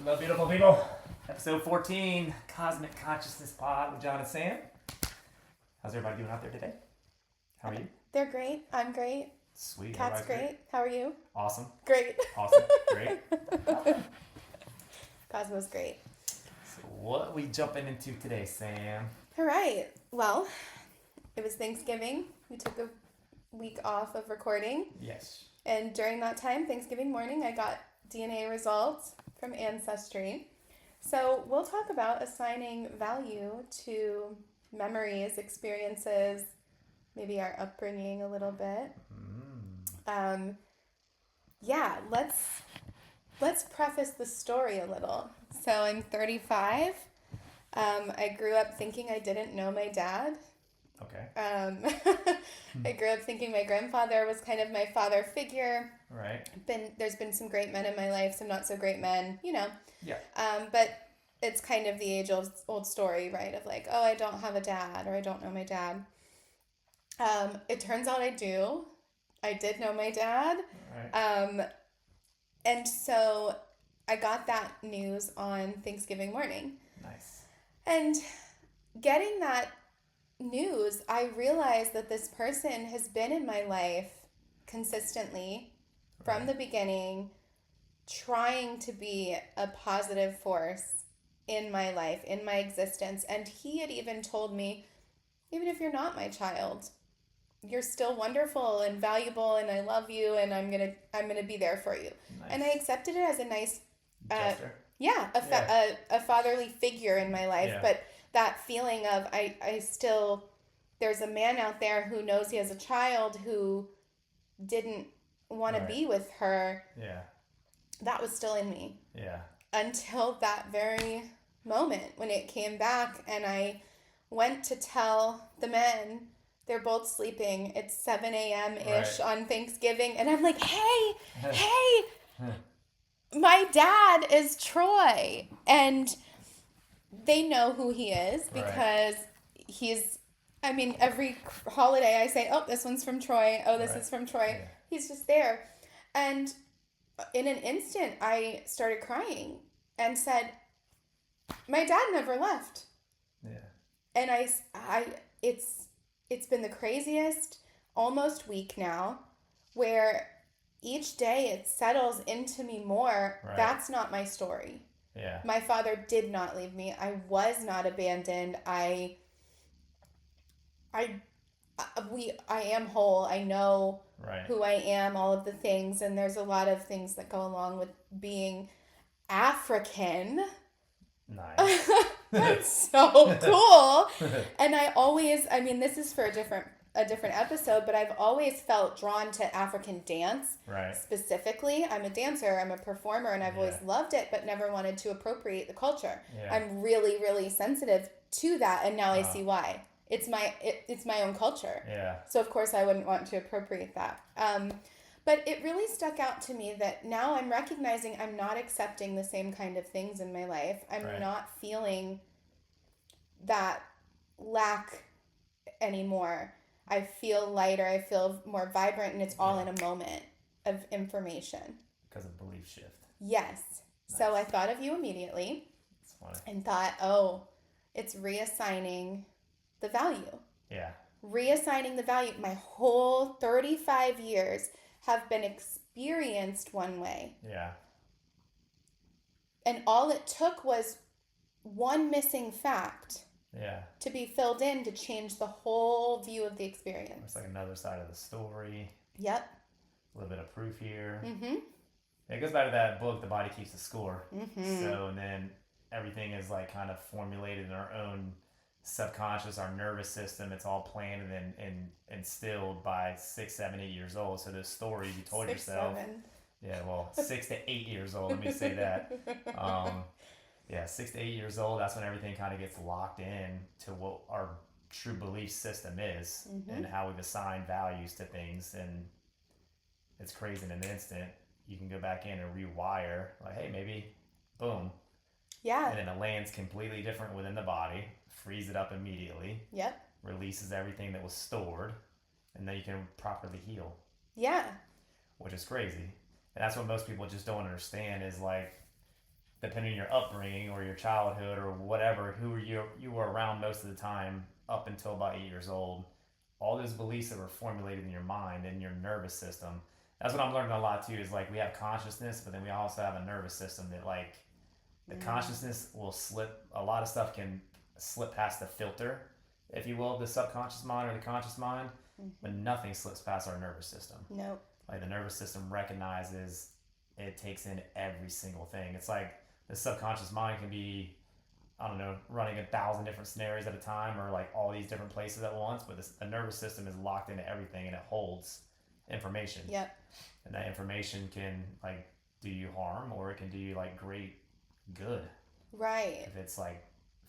Hello, beautiful people. Episode 14, Cosmic Consciousness Pod with John and Sam. How's everybody doing out there today? How are you? They're great. I'm great. Sweet. Cat's great. How are you? Awesome. Great. Awesome. Great. Cosmo's great. So what we jumping into today, Sam? All right. Well, it was Thanksgiving. We took a week off of recording. Yes. And during that time, Thanksgiving morning, I got DNA results from Ancestry. So we'll talk about assigning value to memories, experiences, maybe our upbringing a little bit. Let's preface the story a little. So I'm 35. I grew up thinking I didn't know my dad. Okay. I grew up thinking my grandfather was kind of my father figure. Right. There's been some great men in my life, some not so great men, Yeah. But it's kind of the age-old story, right? Of like, oh, I don't have a dad, or I don't know my dad. It turns out I do. I did know my dad. Right. And so I got that news on Thanksgiving morning. Nice. And getting that news, I realized that this person has been in my life consistently from the beginning, trying to be a positive force in my life, in my existence. And he had even told me, even if you're not my child, you're still wonderful and valuable, and I love you, and I'm gonna be there for you. Nice. And I accepted it as a nice gesture. a fatherly figure in my life. Yeah. But that feeling of I still, there's a man out there who knows he has a child who didn't want to be with her. Yeah. That was still in me. Yeah. Until that very moment when it came back, and I went to tell the men. They're both sleeping. It's 7 a.m.-ish on Thanksgiving. And I'm like, hey, my dad is Troy. And they know who he is because every holiday I say, oh, this one's from Troy. Oh, this is from Troy. Yeah. He's just there. And in an instant, I started crying and said, my dad never left. Yeah. And it's been the craziest almost week now, where each day it settles into me more. Right. That's not my story. Yeah. My father did not leave me. I was not abandoned. I am whole. I know who I am, all of the things, and there's a lot of things that go along with being African. Nice. That's so cool. And this is for a different episode, but I've always felt drawn to African dance. Right. Specifically, I'm a dancer, I'm a performer, and I've always loved it, but never wanted to appropriate the culture. Yeah. I'm really, really sensitive to that, and now I see why. It's my own culture. Yeah. So of course I wouldn't want to appropriate that. But it really stuck out to me that now I'm recognizing I'm not accepting the same kind of things in my life. I'm not feeling that lack anymore. I feel lighter. I feel more vibrant, and it's all in a moment of information. Because of belief shift. Yes. Nice. So I thought of you immediately. That's funny. And thought, oh, it's reassigning the value. Yeah. Reassigning the value. My whole 35 years have been experienced one way. Yeah. And all it took was one missing fact to be filled in to change the whole view of the experience. It's like another side of the story. Yep. A little bit of proof here. Mm-hmm. It goes back to that book, The Body Keeps the Score. Mm-hmm. So, and then everything is like kind of formulated in our own subconscious, our nervous system. It's all planted and instilled by 6, 7, 8 years old. So those stories you told 6, yourself. 7. Yeah, well, 6 to 8 years old. Let me say that. 6 to 8 years old. That's when everything kind of gets locked in to what our true belief system is and how we've assigned values to things. And it's crazy in an instant. You can go back in and rewire. Like, hey, maybe, boom. Yeah. And then it lands completely different within the body. Frees it up immediately. Yep. Releases everything that was stored, and then you can properly heal. Yeah. Which is crazy. And that's what most people just don't understand is like depending on your upbringing or your childhood or whatever, who you were around most of the time up until about 8 years old, all those beliefs that were formulated in your mind and your nervous system. That's what I'm learning a lot too. Is like we have consciousness, but then we also have a nervous system that like the consciousness will slip. A lot of stuff can slip past the filter, if you will, of the subconscious mind or the conscious mind, but nothing slips past our nervous system. Nope. Like the nervous system recognizes, it takes in every single thing. It's like the subconscious mind can be, I don't know, running 1,000 different scenarios at a time or like all these different places at once, but the nervous system is locked into everything and it holds information. Yep. And that information can like do you harm or it can do you like great good. Right. If it's like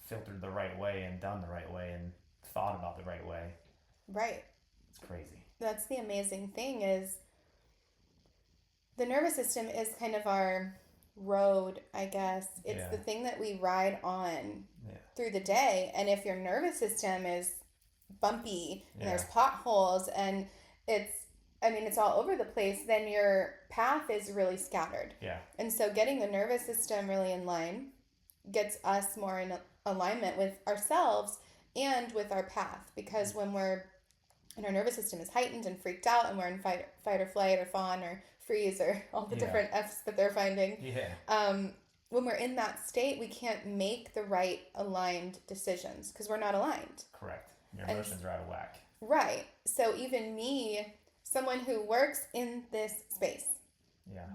filtered the right way and done the right way and thought about the right way. Right. It's crazy. That's the amazing thing is the nervous system is kind of our road, I guess. It's the thing that we ride on through the day. And if your nervous system is bumpy and there's potholes and it's all over the place, then your path is really scattered. Yeah. And so getting the nervous system really in line gets us more in alignment with ourselves and with our path. Because when our nervous system is heightened and freaked out and we're in fight or flight or fawn or freeze or all the different F's that they're finding. Yeah. When we're in that state, we can't make the right aligned decisions because we're not aligned. Correct. Your emotions are out of whack. Right. So even me, someone who works in this space,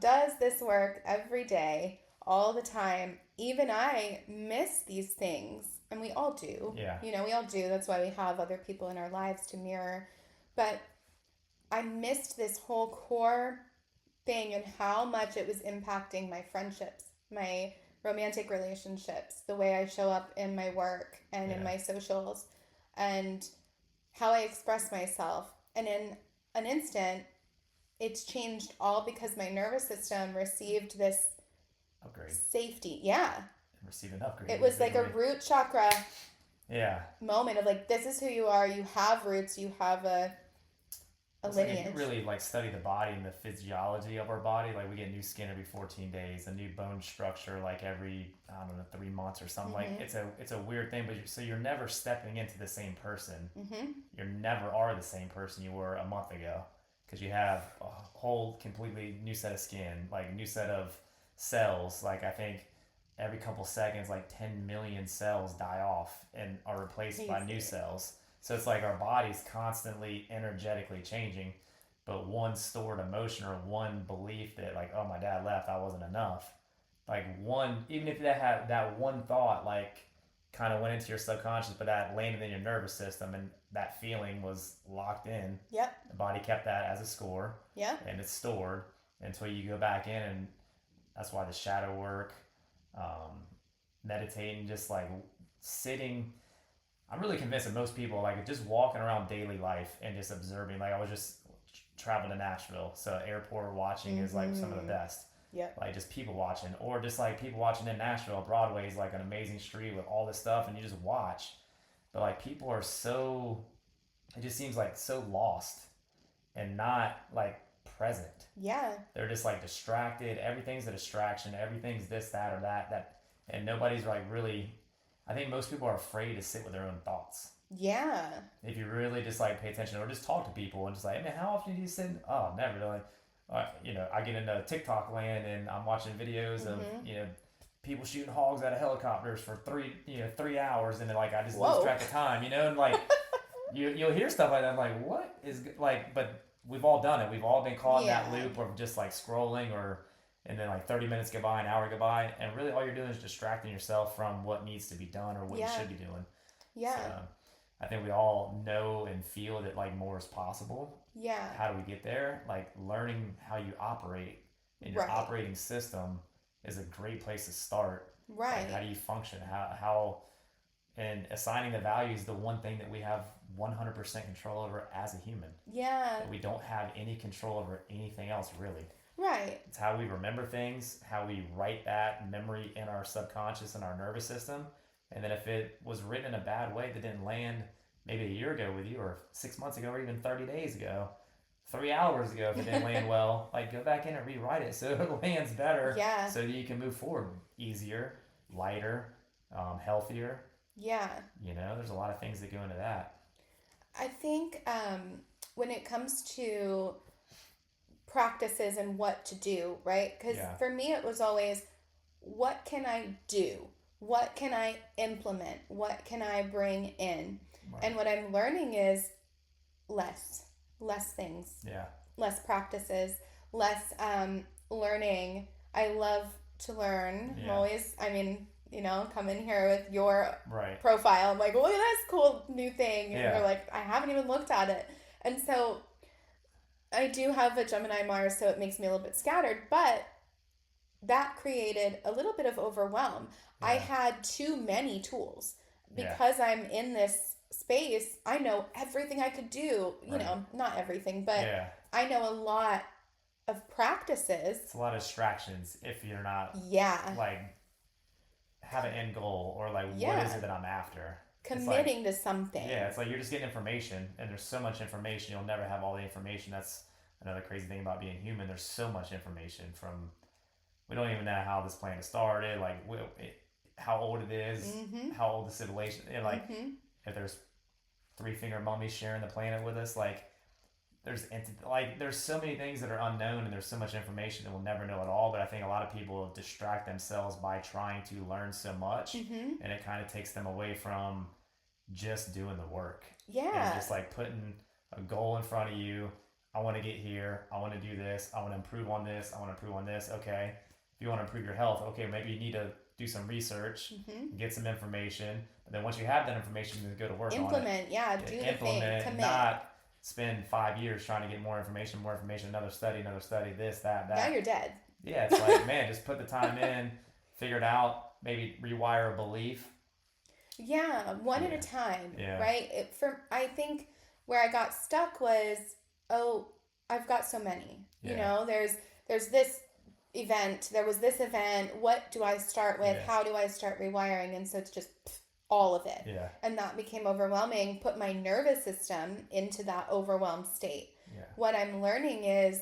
does this work every day, all the time, even I miss these things. And we all do. Yeah. We all do. That's why we have other people in our lives to mirror. But I missed this whole core thing and how much it was impacting my friendships, my romantic relationships, the way I show up in my work and in my socials, and how I express myself. And in an instant, it's changed all because my nervous system received this upgrade. Safety. Yeah. Receive an upgrade. It was like a root chakra moment of like, this is who you are. You have roots. You have a lineage. Like if you really like study the body and the physiology of our body, like we get new skin every 14 days, a new bone structure like every, I don't know, 3 months or something. Like it's a weird thing, but so you're never stepping into the same person. You never are the same person you were a month ago because you have a whole completely new set of skin, like a new set of cells. Like I think every couple seconds, like 10 million cells die off and are replaced by new cells. So it's like our body's constantly energetically changing, but one stored emotion or one belief that like, oh, my dad left, I wasn't enough. Like one, even if that had that one thought, like kind of went into your subconscious, but that landed in your nervous system and that feeling was locked in. Yep. The body kept that as a score. Yeah. And it's stored until you go back in, and that's why the shadow work, meditating, just like sitting. I'm really convinced that most people like just walking around daily life and just observing. Like I was just traveling to Nashville, so airport watching is like some of the best. Yeah. Like just people watching, or just like people watching in Nashville. Broadway is like an amazing street with all this stuff, and you just watch. But like people are so, it just seems like so lost and not like present. Yeah. They're just like distracted. Everything's a distraction. Everything's this, that, or that, and nobody's like really. I think most people are afraid to sit with their own thoughts. Yeah. If you really just like pay attention or just talk to people and just like, hey man, how often do you sit? Oh, never really. I get into TikTok land and I'm watching videos of people shooting hogs out of helicopters for 3 hours, and then like I just lose track of time, and like you'll hear stuff like that. I'm like, what is like? But we've all done it. We've all been caught in that loop of just like scrolling and then like 30 minutes go by, an hour go by, and really all you're doing is distracting yourself from what needs to be done or what you should be doing. Yeah. So I think we all know and feel that like more is possible. Yeah. How do we get there? Like learning how you operate in your operating system is a great place to start. Right. Like how do you function? How and assigning the value is the one thing that we have 100% control over as a human. Yeah. But we don't have any control over anything else really. Right. It's how we remember things, how we write that memory in our subconscious and our nervous system. And then if it was written in a bad way that didn't land maybe a year ago with you or 6 months ago or even 30 days ago, 3 hours ago if it didn't land well. Like, go back in and rewrite it so it lands better. Yeah. So that you can move forward easier, lighter, healthier. Yeah. You know, there's a lot of things that go into that. I think when it comes to practices and what to do, right? Because for me, it was always, what can I do? What can I implement? What can I bring in? Right. And what I'm learning is less things. Yeah. Less practices, less learning. I love to learn. Yeah. I'm always, come in here with your right. profile. I'm like, look at this cool new thing. And yeah. you're like, I haven't even looked at it. And so I do have a Gemini Mars, so it makes me a little bit scattered, but that created a little bit of overwhelm. Yeah. I had too many tools. Because I'm in this space, I know everything I could do. You know, not everything, but I know a lot of practices. It's a lot of distractions if you're not like have an end goal or like what is it that I'm after? Committing to something. Yeah, it's like you're just getting information and there's so much information, you'll never have all the information. That's another crazy thing about being human. There's so much information from, we don't even know how this planet started, like how old it is, how old the civilization, like if there's 3-finger mummies sharing the planet with us, like there's so many things that are unknown and there's so much information that we'll never know at all. But I think a lot of people distract themselves by trying to learn so much, and it kind of takes them away from just doing the work. Yeah. And just like putting a goal in front of you. I want to get here. I want to do this. I want to improve on this. I want to improve on this. Okay. If you want to improve your health, okay, maybe you need to do some research, get some information. But then once you have that information, you go to work on it. Implement, do the thing, commit. Not spend 5 years trying to get more information, another study, this, that. Now you're dead. Yeah, it's like, man, just put the time in, figure it out, maybe rewire a belief. Yeah, one at a time, right? I think where I got stuck was, I've got so many. You know, there's this event, there was this event, what do I start with? How do I start rewiring? And so it's just all of it. Yeah. And that became overwhelming, put my nervous system into that overwhelmed state. Yeah. What I'm learning is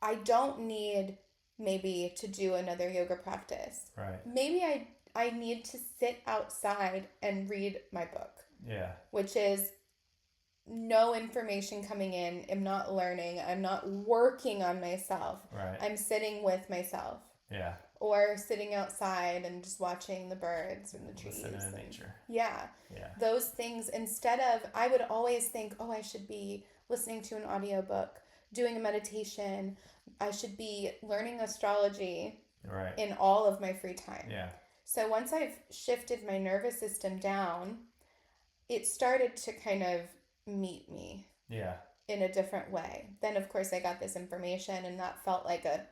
I don't need maybe to do another yoga practice. Right. Maybe I need to sit outside and read my book. Yeah. Which is no information coming in. I'm not learning. I'm not working on myself. Right. I'm sitting with myself. Yeah. Or sitting outside and just watching the birds and the trees. Listening to nature. Yeah. Yeah. Those things, instead of, I would always think, I should be listening to an audiobook, doing a meditation. I should be learning astrology in all of my free time. Yeah. So once I've shifted my nervous system down, it started to kind of meet me in a different way. Then, of course, I got this information and that felt like a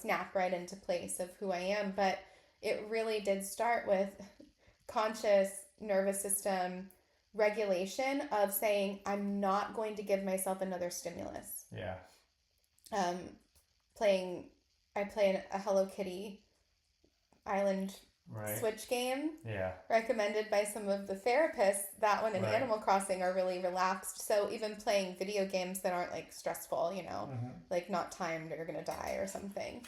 snap right into place of who I am. But it really did start with conscious nervous system regulation of saying, I'm not going to give myself another stimulus. Yeah. I play a Hello Kitty Island Switch game. Yeah. Recommended by some of the therapists. That one and Animal Crossing are really relaxed. So even playing video games that aren't like stressful, you know, like not timed or you're going to die or something.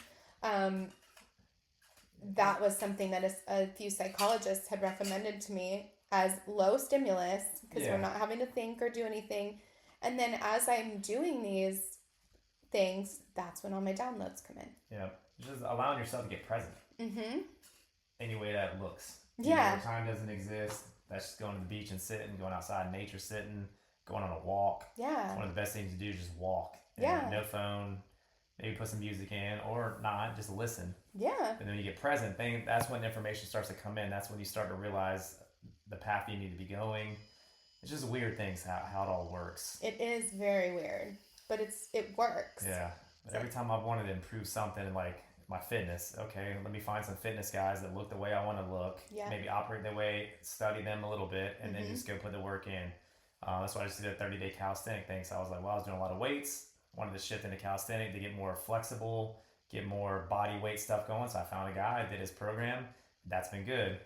That was something that a few psychologists had recommended to me as low stimulus because we're not having to think or do anything. And then as I'm doing these things, that's when all my downloads come in. Yeah. Just allowing yourself to get present. Any way that looks. Yeah. Your time doesn't exist. That's just going to the beach and sitting, going outside in nature, sitting, going on a walk. Yeah. One of the best things to do is just walk. And no phone. Maybe put some music in or not, just listen. Yeah. And then when you get present, that's when information starts to come in. That's when you start to realize the path you need to be going. It's just weird things how it all works. It is very weird, but it works. Yeah. But every time I've wanted to improve something like my fitness, okay, let me find some fitness guys that look the way I want to look. Yeah. Maybe operate the way, study them a little bit, and then just go put the work in. That's why I just did a 30-day calisthenic thing. So I was like, I was doing a lot of weights. Wanted to shift into calisthenic to get more flexible, get more body weight stuff going. So I found a guy, I did his program. That's been good.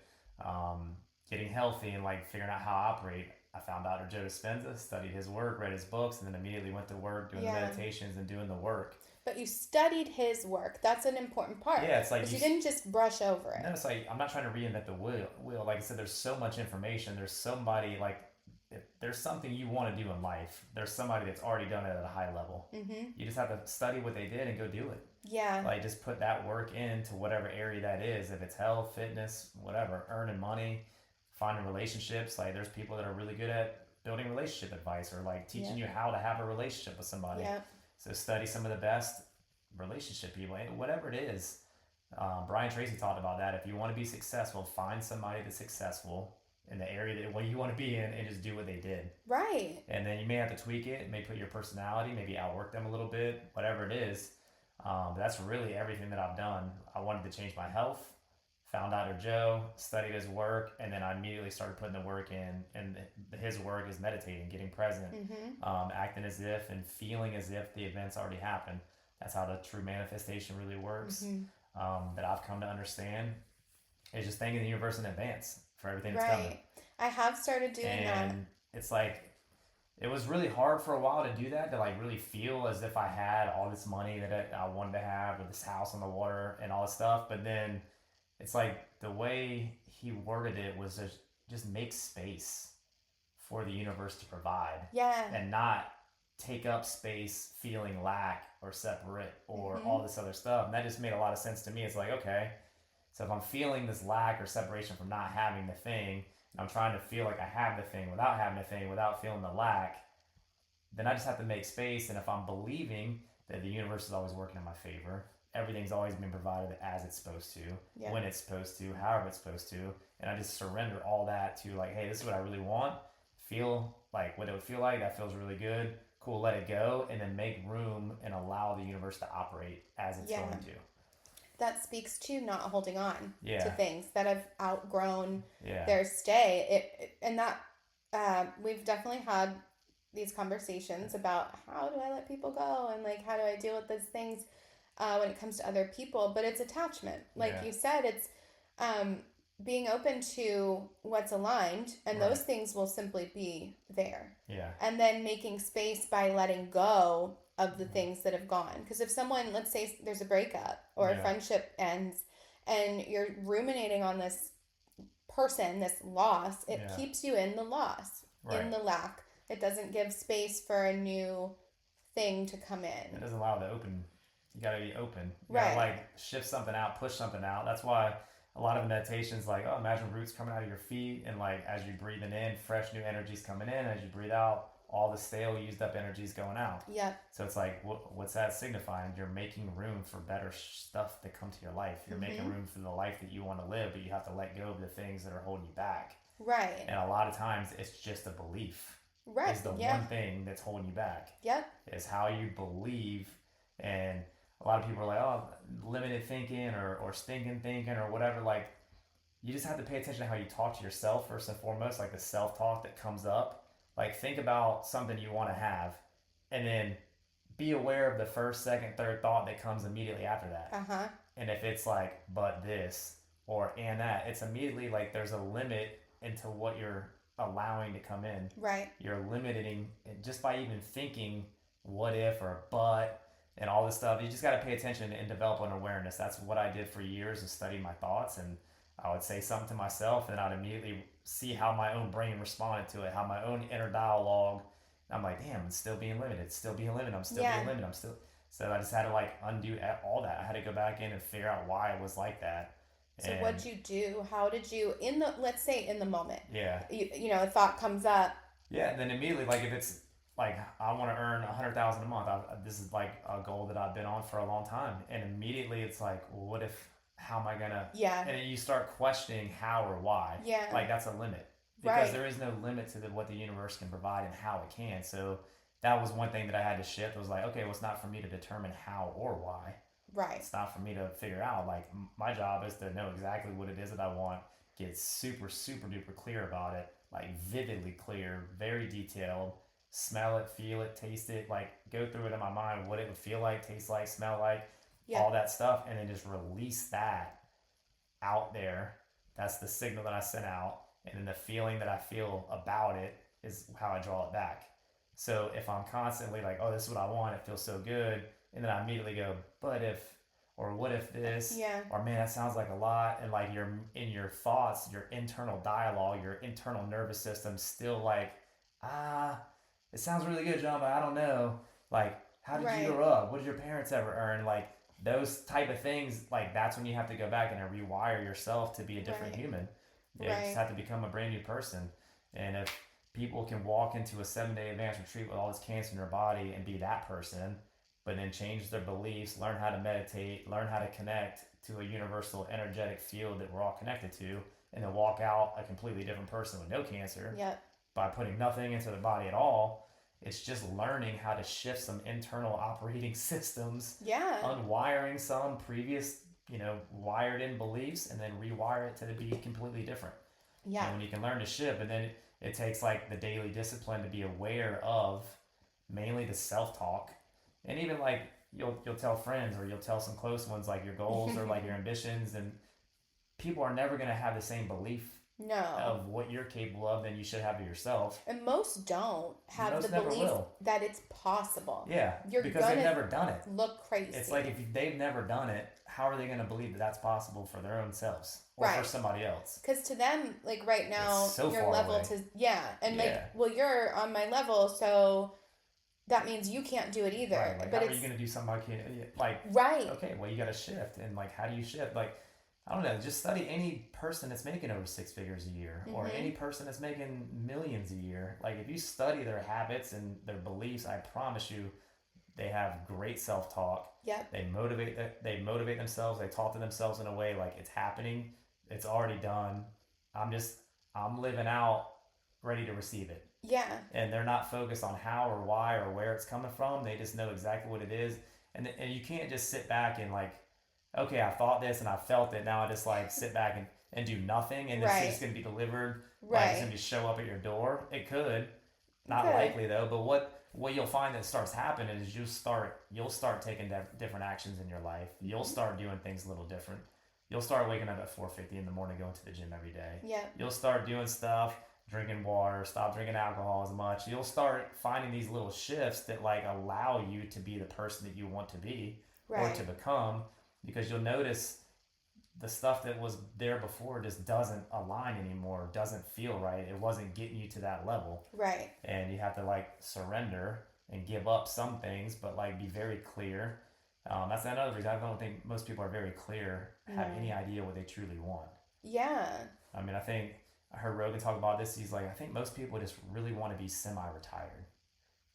Getting healthy and like figuring out how I operate. I found Dr. Joe Dispenza, studied his work, read his books, and then immediately went to work doing the meditations and doing the work. But you studied his work. That's an important part. Yeah, it's like you didn't just brush over it. No, it's like I'm not trying to reinvent the wheel. Like I said, there's so much information. There's somebody like if there's something you want to do in life. There's somebody that's already done it at a high level. You just have to study what they did and go do it. Yeah. Like just put that work into whatever area that is. If it's health, fitness, whatever, earning money, finding relationships. Like there's people that are really good at building relationship advice or like teaching you how to have a relationship with somebody. Yeah. So study some of the best relationship people, whatever it is. Brian Tracy talked about that. If you want to be successful, find somebody that's successble in the area that what you want to be in and just do what they did. Right. And then you may have to tweak it, may put your personality, maybe outwork them a little bit, whatever it is. But that's really everything that I've done. I wanted to change my health, found Dr. Joe, studied his work, and then I immediately started putting the work in. And his work is meditating, getting present, acting as if and feeling as if the events already happened. That's how the true manifestation really works. That I've come to understand is just thanking the universe in advance for everything that's coming. I have started doing that. And it's like, it was really hard for a while to do that, to like really feel as if I had all this money that I wanted to have, or this house on the water and all this stuff. But then it's like the way he worded it was just make space for the universe to provide. Yeah. And not take up space feeling lack or separate or all this other stuff. And that just made a lot of sense to me. It's like, okay, so if I'm feeling this lack or separation from not having the thing, and I'm trying to feel like I have the thing without having the thing, without feeling the lack, then I just have to make space. And if I'm believing that the universe is always working in my favor, everything's always been provided as it's supposed to, when it's supposed to, however it's supposed to, and I just surrender all that to like, hey, this is what I really want, feel like what it would feel like, that feels really good, cool, let it go, and then make room and allow the universe to operate as it's going to. That speaks to not holding on to things that have outgrown their stay. And that we've definitely had these conversations about how do I let people go and like how do I deal with those things when it comes to other people. But it's attachment, like you said. It's being open to what's aligned, and those things will simply be there. And then making space by letting go of the things that have gone. Because if someone, let's say there's a breakup or a friendship ends, and you're ruminating on this person, this loss, it keeps you in the loss, in the lack. It doesn't give space for a new thing to come in. It doesn't allow the open. You gotta be open. You gotta like shift something out, push something out. That's why a lot of meditations, like, oh, imagine roots coming out of your feet, and like as you breathing in, fresh new energies coming in. As you breathe out, all the stale, used up energies going out. So it's like, what's that signifying? You're making room for better stuff to come to your life. You're making room for the life that you want to live, but you have to let go of the things that are holding you back. And a lot of times, it's just a belief. Is the one thing that's holding you back. Is how you believe. And a lot of people are like, oh, limited thinking or stinking thinking or whatever. Like, you just have to pay attention to how you talk to yourself first and foremost, like the self-talk that comes up. Like, think about something you want to have, and then be aware of the first, second, third thought that comes immediately after that. And if it's like, but this, or and that, it's immediately like there's a limit into what you're allowing to come in. You're limiting it just by even thinking what if or but and all this stuff. You just got to pay attention and develop an awareness. That's what I did for years, is study my thoughts, and I would say something to myself, and I'd immediately see how my own brain responded to it, how my own inner dialogue. I'm like, damn, it's still being limited. I'm still being limited. So I just had to like undo all that. I had to go back in and figure out why it was like that. So what'd you do? How did you, let's say in the moment, Yeah. you know, a thought comes up. Yeah. And then immediately, like if it's like, I want to earn $100,000 a month. This is like a goal that I've been on for a long time. And immediately it's like, well, what if, how am I going to, and then you start questioning how or why. Like that's a limit. Because there is no limit to what the universe can provide and how it can. So that was one thing that I had to shift. It was like, okay, well, it's not for me to determine how or why. It's not for me to figure out. Like, my job is to know exactly what it is that I want, get super, super duper clear about it, like vividly clear, very detailed, smell it, feel it, taste it, like go through it in my mind, what it would feel like, taste like, smell like, all that stuff, and then just release that out there. That's the signal that I sent out. And then the feeling that I feel about it is how I draw it back. So if I'm constantly like, oh, this is what I want, it feels so good, and then I immediately go, but if, or what if this, Yeah. or man, that sounds like a lot, and like you're in your thoughts, your internal dialogue, your internal nervous system still like, it sounds really good, John, but I don't know. Like, how did you Right. grow up? What did your parents ever earn? Like those type of things, like that's when you have to go back and rewire yourself to be a different Right. human. You just Right. have to become a brand new person. And if people can walk into a 7-day advanced retreat with all this cancer in their body and be that person, but then change their beliefs, learn how to meditate, learn how to connect to a universal energetic field that we're all connected to, and then walk out a completely different person with no cancer Yep. by putting nothing into their body at all. It's just learning how to shift some internal operating systems, Yeah. unwiring some previous, wired in beliefs, and then rewire it to be completely different. Yeah. And when you can learn to shift, and then it takes like the daily discipline to be aware of mainly the self-talk, and even like you'll tell friends or you'll tell some close ones like your goals or like your ambitions, and people are never going to have the same belief No. of what you're capable of than you should have of yourself. And most don't have Most the never belief will. that it's possible. Yeah, You're because gonna they've never done it. look crazy. It's like if they've never done it, how are they going to believe that that's possible for their own selves or for Right. somebody else? Because to them, like right now, It's so your far level away. to and Yeah. like, well, you're on my level, so that means you can't do it either. Right, like, but how are it's you going to do something I can't? Like, right. okay, well, you got to shift. And, like, how do you shift? Like, I don't know, just study any person that's making over 6 figures a year or Mhm. any person that's making millions a year. Like, if you study their habits and their beliefs, I promise you, they have great self-talk. Yep. They motivate themselves. They talk to themselves in a way like it's happening. It's already done. I'm living out ready to receive it. Yeah. And they're not focused on how or why or where it's coming from. They just know exactly what it is. And you can't just sit back and like, okay, I thought this and I felt it. Now I just like sit back and do nothing and Right. it's just going to be delivered. Like Right. it's going to show up at your door. It could. Not Good. likely though. But what you'll find that starts happening is you'll start taking different actions in your life. You'll start doing things a little different. You'll start waking up at 4:50 in the morning, going to the gym every day. Yep. You'll start doing stuff, drinking water, stop drinking alcohol as much. You'll start finding these little shifts that like allow you to be the person that you want to be or Right. to become, because you'll notice the stuff that was there before just doesn't align anymore, doesn't feel right. It wasn't getting you to that level. Right. And you have to like surrender and give up some things, but like be very clear. That's another reason I don't think most people are very clear, have No. any idea what they truly want. Yeah. I mean, I heard Rogan talk about this. He's like, I think most people just really want to be semi-retired.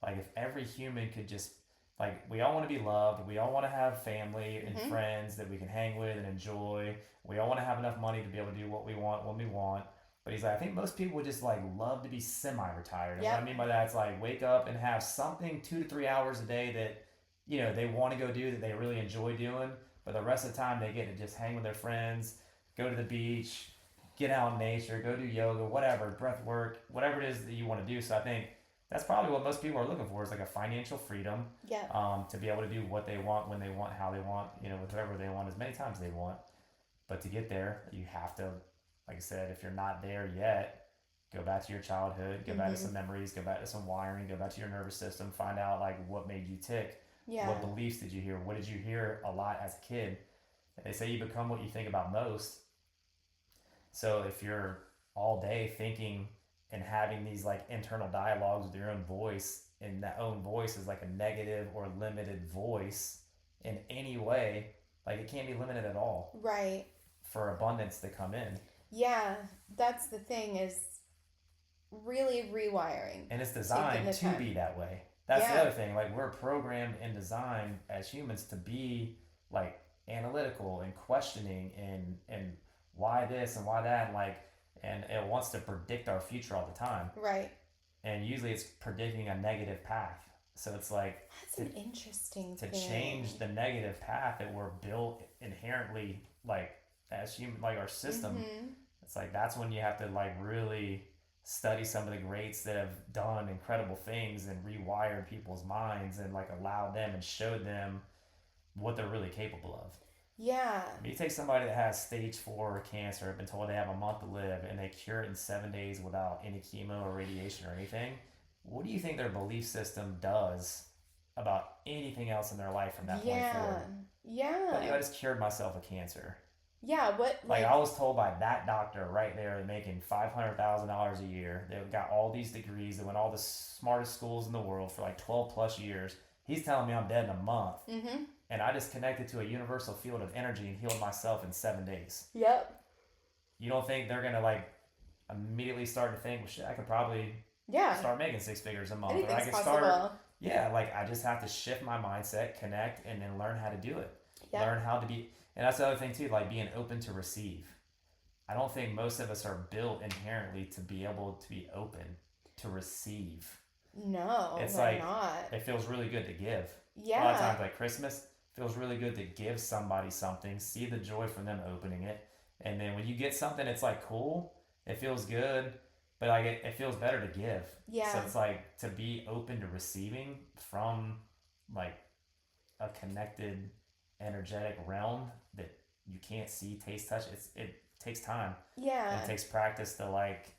Like if every human could just, like, we all want to be loved. We all want to have family and Mhm. friends that we can hang with and enjoy. We all want to have enough money to be able to do what we want when we want. But he's like, I think most people would just like love to be semi-retired. And what I Yep. mean by that is like wake up and have something 2 to 3 hours a day that, they want to go do that they really enjoy doing. But the rest of the time they get to just hang with their friends, go to the beach, get out in nature, go do yoga, whatever, breath work, whatever it is that you want to do. So I think that's probably what most people are looking for is like a financial freedom, Yep. to be able to do what they want, when they want, how they want, with whoever they want, as many times as they want. But to get there, you have to, like I said, if you're not there yet, go back to your childhood, go back to some memories, go back to some wiring, go back to your nervous system, find out like what made you tick. Yeah. What beliefs did you hear? What did you hear a lot as a kid? They say you become what you think about most. So if you're all day thinking and having these like internal dialogues with your own voice, and that own voice is like a negative or limited voice in any way, like it can't be limited at all Right. for abundance to come in. Yeah. That's the thing is really rewiring. And it's Taking designed the to time. be that way. That's the Yeah. other thing. Like we're programmed and designed as humans to be like analytical and questioning and why this and why that, and like, and it wants to predict our future all the time. Right. And usually it's predicting a negative path. So it's like That's an interesting to thing. change the negative path that we're built inherently, like as human, like our system. Mhm. It's like that's when you have to like really study some of the greats that have done incredible things and rewired people's minds and like allowed them and showed them what they're really capable of. Yeah. I mean, you take somebody that has stage 4 cancer, been told they have a month to live, and they cure it in 7 days without any chemo or radiation or anything. What do you think their belief system does about anything else in their life from that point Yeah. forward? But Yeah. I just cured myself of cancer. Yeah. What, Like like, I was told by that doctor right there, making $500,000 a year. They got all these degrees. They went all the smartest schools in the world for like 12 plus years. He's telling me I'm dead in a month, mm-hmm. and I just connected to a universal field of energy and healed myself in 7 days. Yep. You don't think they're gonna like immediately start to think, well, shit, I could probably Yeah. start making 6 figures a month, or I Anything's could possible. start, yeah, like I just have to shift my mindset, connect, and then learn how to do it. Yep. Learn how to be, and that's the other thing too, like being open to receive. I don't think most of us are built inherently to be able to be open to receive. No, It's we're like not. it feels really good to give. Yeah. A lot of times, like Christmas, feels really good to give somebody something, see the joy from them opening it, and then when you get something, it's like cool. It feels good, but like it feels better to give. Yeah. So it's like to be open to receiving from like a connected, energetic realm that you can't see, taste, touch. It takes time. Yeah. And it takes practice to like,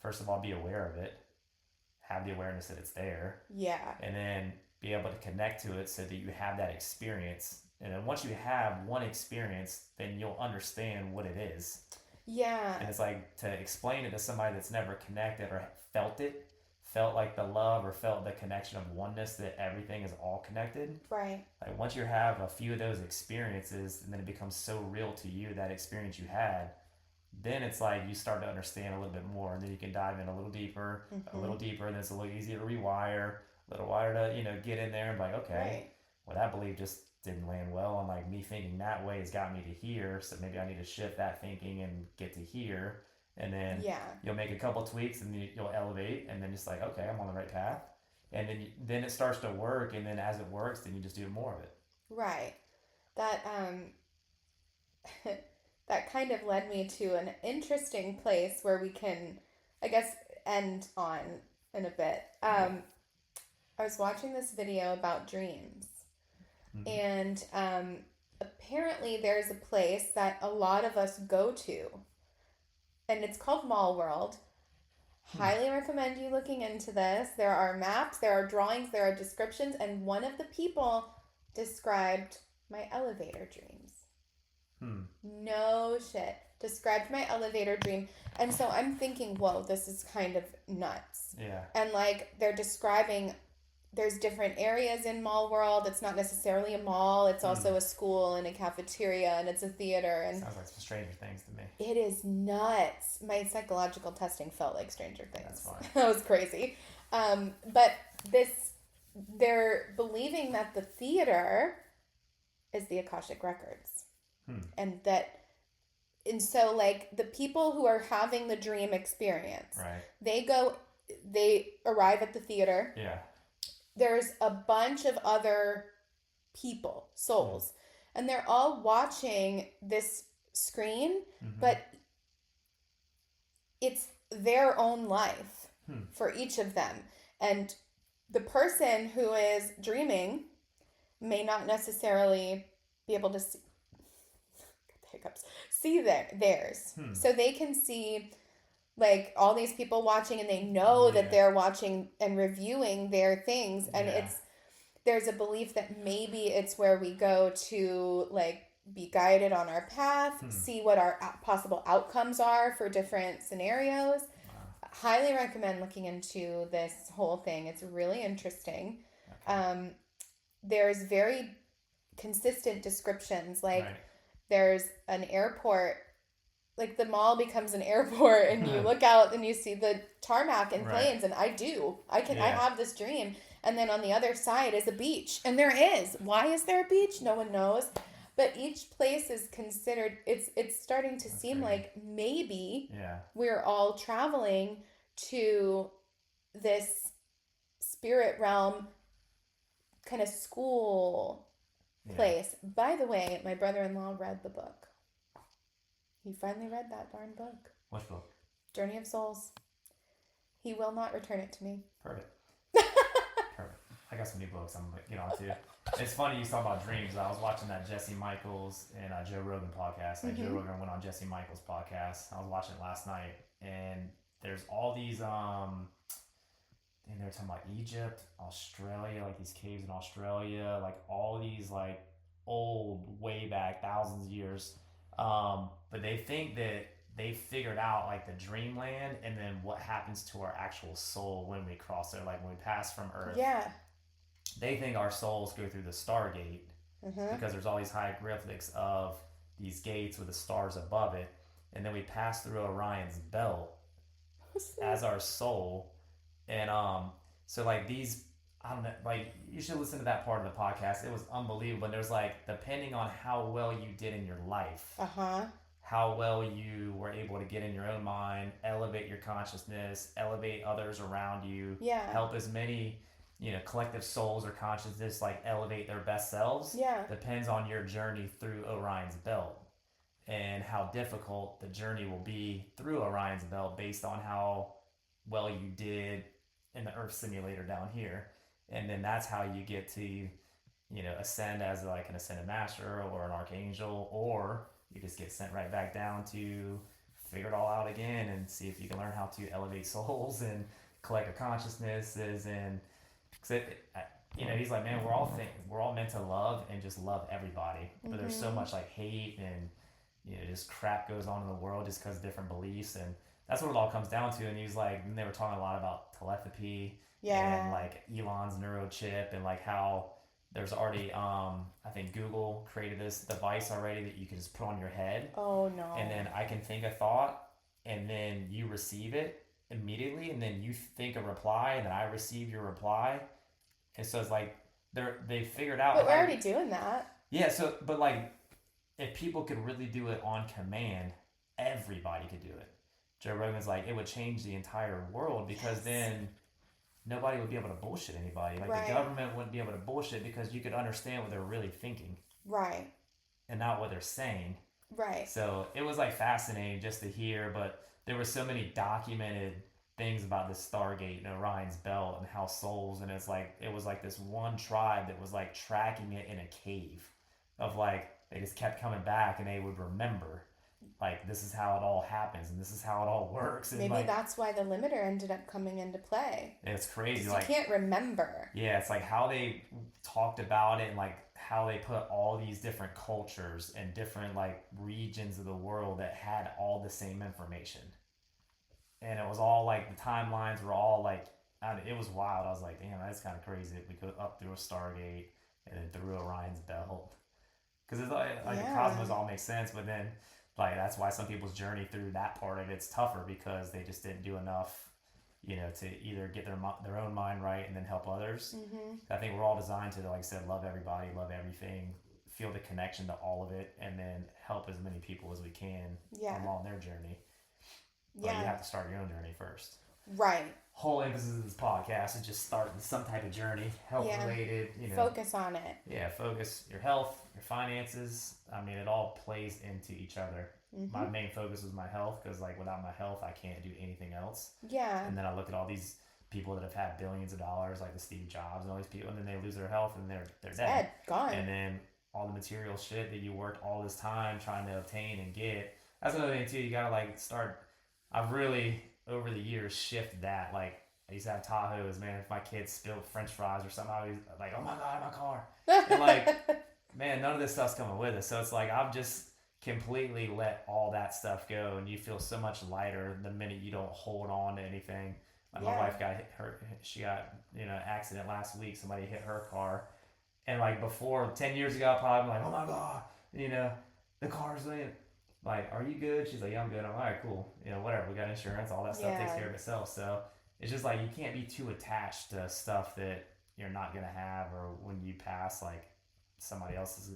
first of all, be aware of it, have the awareness that it's there, Yeah. and then be able to connect to it so that you have that experience. And then once you have one experience, then you'll understand what it is. Yeah. And it's like to explain it to somebody that's never connected or felt it, felt like the love or felt the connection of oneness, that everything is all connected. Right. Like once you have a few of those experiences and then it becomes so real to you, that experience you had, then it's like you start to understand a little bit more, and then you can dive in a little deeper, mm-hmm. a little deeper, and then it's a little easier to rewire, a little wider to, get in there and be like, okay, Right. well, that belief just didn't land well, and like me thinking that way has got me to here, so maybe I need to shift that thinking and get to here, and then Yeah. you'll make a couple tweaks and you'll elevate, and then just like, okay, I'm on the right path, and then it starts to work, and then as it works, then you just do more of it. Right. That that kind of led me to an interesting place where we can, I guess, end on in a bit. I was watching this video about dreams, Mm-hmm. and apparently there's a place that a lot of us go to, and it's called Mall World. Highly recommend you looking into this. There are maps, there are drawings, there are descriptions, and one of the people described my elevator dreams. No shit. Described my elevator dream. And so I'm thinking, whoa, this is kind of nuts. Yeah. And like they're describing, there's different areas in Mall World. It's not necessarily a mall. It's also a school and a cafeteria, and it's a theater. And sounds like some Stranger Things to me. it is nuts. My psychological testing felt like Stranger Things. That's fine. That was crazy. But they're believing that the theater is the Akashic Records. And so like the people who are having the dream experience, right, they arrive at the theater. Yeah. There's a bunch of other people, souls, and they're all watching this screen, but it's their own life for each of them. And the person who is dreaming may not necessarily be able to see theirs. So they can see like all these people watching, and they know that they're watching and reviewing their things, and there's a belief that maybe it's where we go to like be guided on our path, see what our possible outcomes are for different scenarios. Highly recommend looking into this whole thing. It's really interesting. Okay. There's very consistent descriptions, like there's an airport, like the mall becomes an airport, and you look out and you see the tarmac and planes, and I have this dream, and then on the other side is a beach, and there is. Why is there a beach? No one knows. But each place is considered, it's starting to seem like maybe we're all traveling to this spirit realm kind of school place. By the way, my brother-in-law read the book. He finally read that darn book. Which book? Journey of Souls. He will not return it to me. Perfect. Perfect. I got some new books I'm gonna get on to. It's funny you talk about dreams. I was watching that Jesse Michaels and Joe Rogan podcast. Like Joe Rogan went on Jesse Michaels podcast. I was watching it last night, and there's all these and they were talking about Egypt, Australia, like these caves in Australia, like all these like old, way back, thousands of years. But they think that they figured out like the dreamland and then what happens to our actual soul when we cross there, like when we pass from Earth. Yeah. They think our souls go through the Stargate because there's all these hieroglyphics of these gates with the stars above it, and then we pass through Orion's belt as our soul. And so like these, I don't know, like you should listen to that part of the podcast. It was unbelievable. And there's like, depending on how well you did in your life, how well you were able to get in your own mind, elevate your consciousness, elevate others around you, help as many, collective souls or consciousness like elevate their best selves, depends on your journey through Orion's belt and how difficult the journey will be through Orion's belt based on how well you did in the Earth simulator down here. And then that's how you get to, ascend as like an ascended master or an archangel, or you just get sent right back down to figure it all out again and see if you can learn how to elevate souls and collective consciousnesses. And he's like, man, we're all meant to love and just love everybody, but there's so much like hate and just crap goes on in the world just because of different beliefs, and that's what it all comes down to. And he's like, and they were talking a lot about telepathy and like Elon's neurochip and like how there's already I think Google created this device already that you can just put on your head. Oh no. And then I can think a thought and then you receive it immediately, and then you think a reply and then I receive your reply. And so it's like they figured out. But we're already doing that. Yeah, so but like if people could really do it on command, everybody could do it. Joe Rogan's like, it would change the entire world because then nobody would be able to bullshit anybody. Like the government wouldn't be able to bullshit because you could understand what they're really thinking. Right. And not what they're saying. Right. So it was like fascinating just to hear, but there were so many documented things about the Stargate and Orion's belt and how souls, and it was like this one tribe that was like tracking it in a cave of like, they just kept coming back and they would remember. Like, this is how it all happens and this is how it all works. And maybe like, that's why the limiter ended up coming into play. It's crazy. Like, you can't remember. Yeah, it's like how they talked about it and like how they put all these different cultures and different like regions of the world that had all the same information. And it was all like, the timelines were all like, it was wild. I was like, damn, that's kind of crazy that we go up through a Stargate and then through Orion's belt. Because it's like the cosmos all makes sense, but then like that's why some people's journey through that part of it's tougher because they just didn't do enough, to either get their own mind right and then help others. I think we're all designed to, like I said, love everybody, love everything, feel the connection to all of it, and then help as many people as we can along their journey. But you have to start your own journey first. Right. Whole emphasis of this podcast is just starting some type of journey, health related, Focus on it. Yeah, focus your health, your finances. I mean, it all plays into each other. My main focus was my health because, like, without my health, I can't do anything else. Yeah. And then I look at all these people that have had billions of dollars, like the Steve Jobs and all these people, and then they lose their health and they're dead. Gone. And then all the material shit that you worked all this time trying to obtain and get. That's another thing too. You gotta like start. I've really over the years shifted that. Like, I used to have Tahoes, man. If my kids spilled French fries or something, I was like, oh my God, my car. And like, man, none of this stuff's coming with us. So it's like, I've just completely let all that stuff go, and you feel so much lighter the minute you don't hold on to anything. Like my wife got she got, accident last week. Somebody hit her car. And like before, 10 years ago, I'd probably be like, oh my God, the car's in. Like, are you good? She's like, yeah, I'm good. I'm all right, cool. Whatever. We got insurance. All that stuff takes care of itself. So it's just like, you can't be too attached to stuff that you're not going to have, or when you pass, like somebody else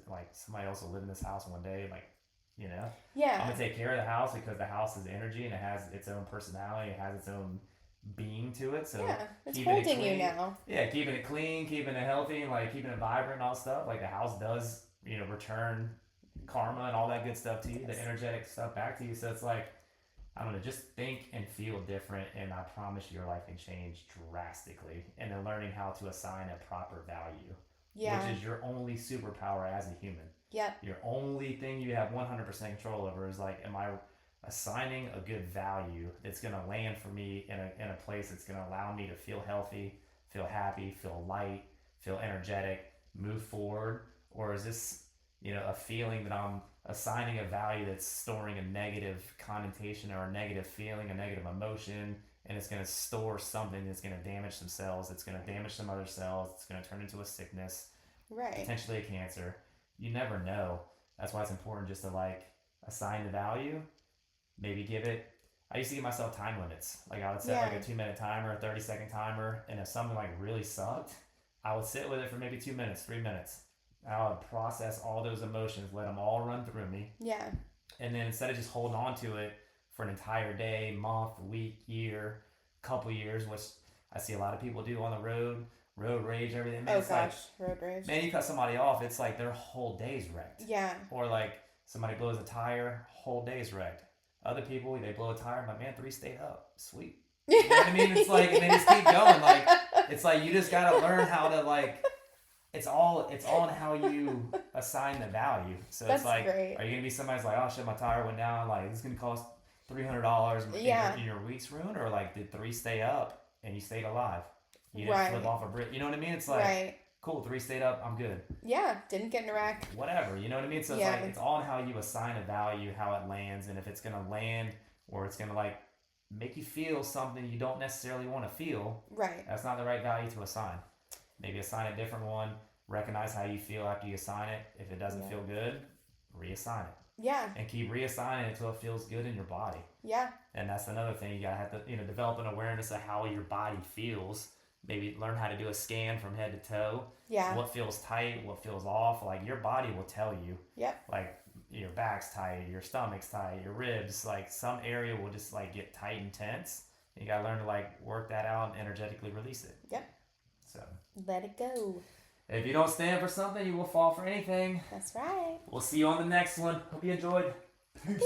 will live in this house one day. Like, Yeah. I'm going to take care of the house because the house is energy and it has its own personality. It has its own being to it. So it's holding you now. Yeah. Keeping it clean, keeping it healthy, and like keeping it vibrant and all stuff. Like the house does, return karma and all that good stuff to you, the energetic stuff back to you. So it's like, I don't know, just think and feel different, and I promise your life can change drastically. And then learning how to assign a proper value, which is your only superpower as a human. Yep. Your only thing you have 100% control over is like, am I assigning a good value that's going to land for me in a place that's going to allow me to feel healthy, feel happy, feel light, feel energetic, move forward? Or is this, a feeling that I'm assigning a value that's storing a negative connotation or a negative feeling, a negative emotion, and it's going to store something that's going to damage some cells, it's going to damage some other cells, it's going to turn into a sickness, potentially a cancer. You never know. That's why it's important just to like assign the value, maybe give it. I used to give myself time limits. Like I would set like a 2-minute timer, a 30-second timer, and if something like really sucked, I would sit with it for maybe 2 minutes, 3 minutes. I would process all those emotions, let them all run through me. Yeah. And then instead of just holding on to it for an entire day, month, week, year, couple years, which I see a lot of people do on the road rage, everything. Man, Road rage. Man, you cut somebody off, it's like their whole day's wrecked. Yeah. Or like somebody blows a tire, whole day's wrecked. Other people, they blow a tire, I'm like, man, 3 stayed up. Sweet. You know what I mean? It's like, and they just keep going. Like, it's like you just gotta learn how to like. It's all in how you assign the value. So That's it's like, great. Are you gonna be somebody's like, oh shit, my tire went down. Like, it's gonna cost $300 in your week's ruin, or like, did 3 stay up and you stayed alive? You didn't flip off a brick. You know what I mean? It's like, cool, 3 stayed up. I'm good. Yeah, didn't get in a wreck. Whatever. You know what I mean? So it's like, it's all in how you assign a value, how it lands, and if it's gonna land or it's gonna like make you feel something you don't necessarily want to feel. Right. That's not the right value to assign. Maybe assign a different one. Recognize how you feel after you assign it. If it doesn't feel good, reassign it. Yeah. And keep reassigning it until it feels good in your body. Yeah. And that's another thing. You gotta have to, develop an awareness of how your body feels. Maybe learn how to do a scan from head to toe. Yeah. What feels tight, what feels off. Like your body will tell you. Yep. Like your back's tight, your stomach's tight, your ribs. Like some area will just like get tight and tense. You gotta learn to like work that out and energetically release it. Yep. So let it go. If you don't stand for something, you will fall for anything. That's right. We'll see you on the next one. Hope you enjoyed. Peace.